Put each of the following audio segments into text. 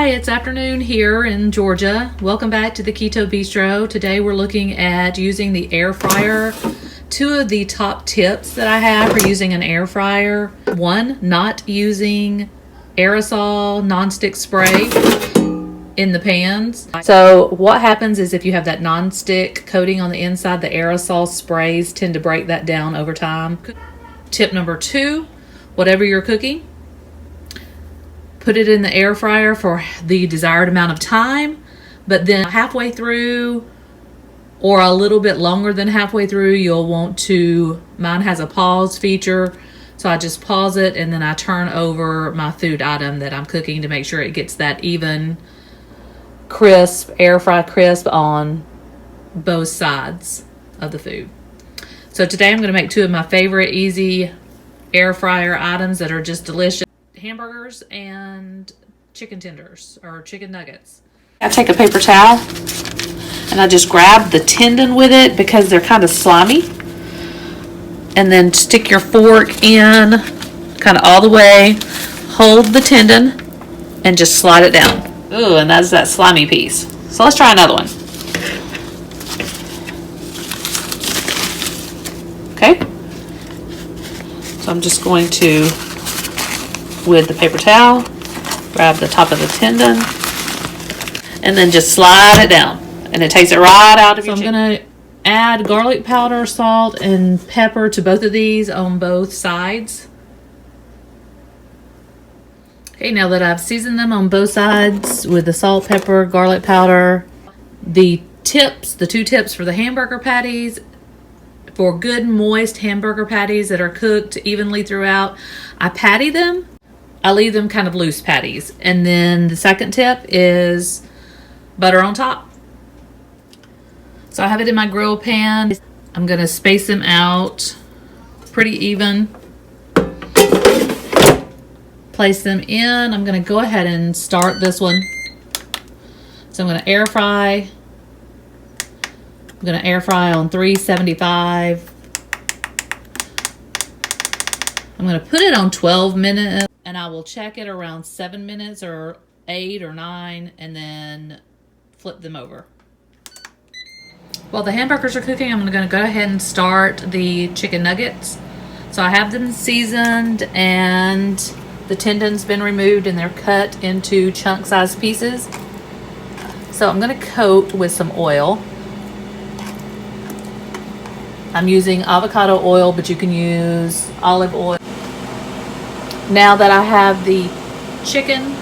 Hi, it's afternoon here in Georgia. Welcome back to the Keto Bistro. Today we're looking at using the air fryer. Two of the top tips that I have for using an air fryer. One, not using aerosol nonstick spray in the pans. So what happens is if you have that nonstick coating on the inside, the aerosol sprays tend to break that down over time. Tip number two, whatever you're cooking, put it in the air fryer for the desired amount of time, but then halfway through or a little bit longer than halfway through, you'll want to, mine has a pause feature, so I just pause it and then I turn over my food item that I'm cooking to make sure it gets that even crisp, air fry crisp on both sides of the food. So today I'm going to make two of my favorite easy air fryer items that are just delicious. Hamburgers and chicken tenders or chicken nuggets. I take a paper towel and I just grab the tendon with it because they're kind of slimy, and then stick your fork in kind of all the way, hold the tendon and just slide it down. Ooh, and that's that slimy piece. So let's try another one. Okay, so I'm just going to, with the paper towel, grab the top of the tendon and then just slide it down, and it takes it right out of your chicken. I'm going to add garlic powder, salt, and pepper to both of these on both sides. Okay, now that I've seasoned them on both sides with the salt, pepper, garlic powder, the two tips for the hamburger patties, for good moist hamburger patties that are cooked evenly throughout, I patty them. I leave them kind of loose patties. And then the second tip is butter on top. So I have it in my grill pan. I'm going to space them out pretty even. Place them in. I'm going to go ahead and start this one. So I'm going to air fry. I'm going to air fry on 375. I'm going to put it on 12 minutes. And I will check it around 7 minutes or 8 or 9 and then flip them over. While the hamburgers are cooking, I'm going to go ahead and start the chicken nuggets. So I have them seasoned and the tendon's been removed and they're cut into chunk-sized pieces. So I'm going to coat with some oil. I'm using avocado oil, but you can use olive oil. Now that I have the chicken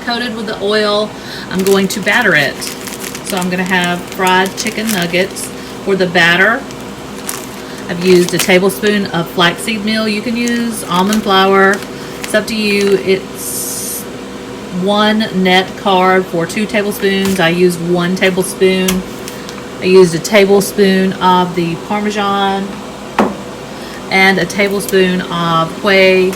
coated with the oil, I'm going to batter it. So I'm going to have fried chicken nuggets. For the batter, I've used a tablespoon of flaxseed meal. You can use almond flour. It's up to you. It's 1 net carb for 2 tablespoons. I used 1 tablespoon. I used a tablespoon of the Parmesan and a tablespoon of whey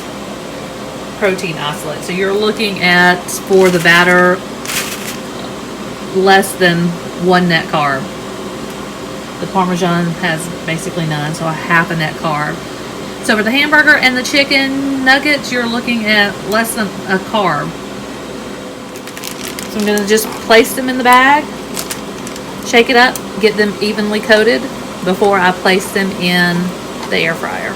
protein isolate. So you're looking at, for the batter, less than 1 net carb. The Parmesan has basically none, so a half a net carb. So for the hamburger and the chicken nuggets, you're looking at less than a carb. So I'm going to just place them in the bag, shake it up, get them evenly coated before I place them in the air fryer.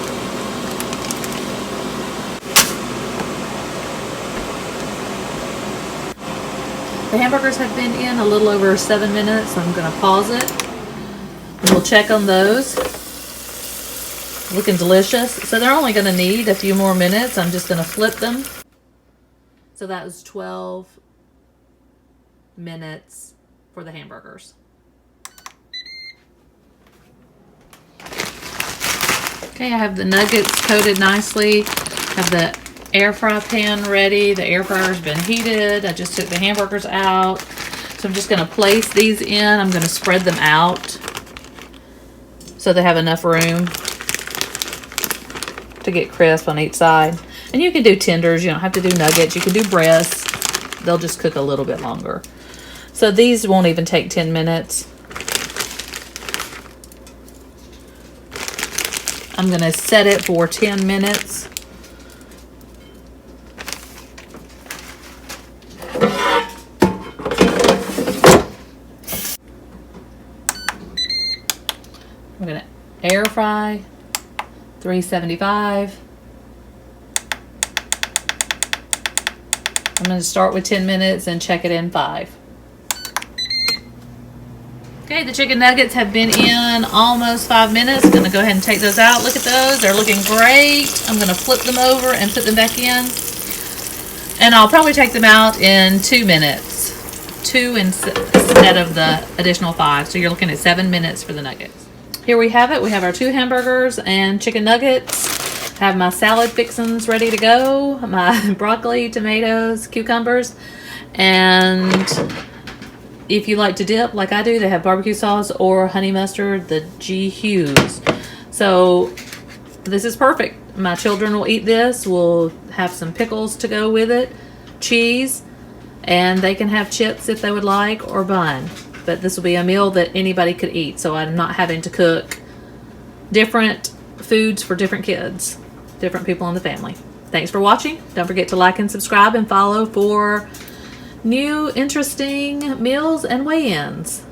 The hamburgers have been in a little over 7 minutes, so I'm going to pause it. And we'll check on those. Looking delicious. So they're only going to need a few more minutes. I'm just going to flip them. So that was 12 minutes for the hamburgers. Okay, I have the nuggets coated nicely. I have the air fry pan ready. The air fryer's been heated. I just took the hamburgers out. So I'm just going to place these in. I'm going to spread them out so they have enough room to get crisp on each side. And you can do tenders. You don't have to do nuggets. You can do breasts. They'll just cook a little bit longer. So these won't even take 10 minutes. I'm going to set it for 10 minutes. fry, 375. I'm going to start with 10 minutes and check it in 5. Okay, the chicken nuggets have been in almost 5 minutes. I'm going to go ahead and take those out. Look at those. They're looking great. I'm going to flip them over and put them back in. And I'll probably take them out in 2 minutes. 2 instead of the additional 5. So you're looking at 7 minutes for the nuggets. Here we have it. We have our 2 hamburgers and chicken nuggets. I have my salad fixings ready to go. My broccoli, tomatoes, cucumbers. And if you like to dip like I do, they have barbecue sauce or honey mustard, the G Hughes. So this is perfect. My children will eat this. We'll have some pickles to go with it, cheese, and they can have chips if they would like, or bun. But this will be a meal that anybody could eat, so I'm not having to cook different foods for different kids, different people in the family. Thanks for watching. Don't forget to like and subscribe and follow for new interesting meals and weigh-ins.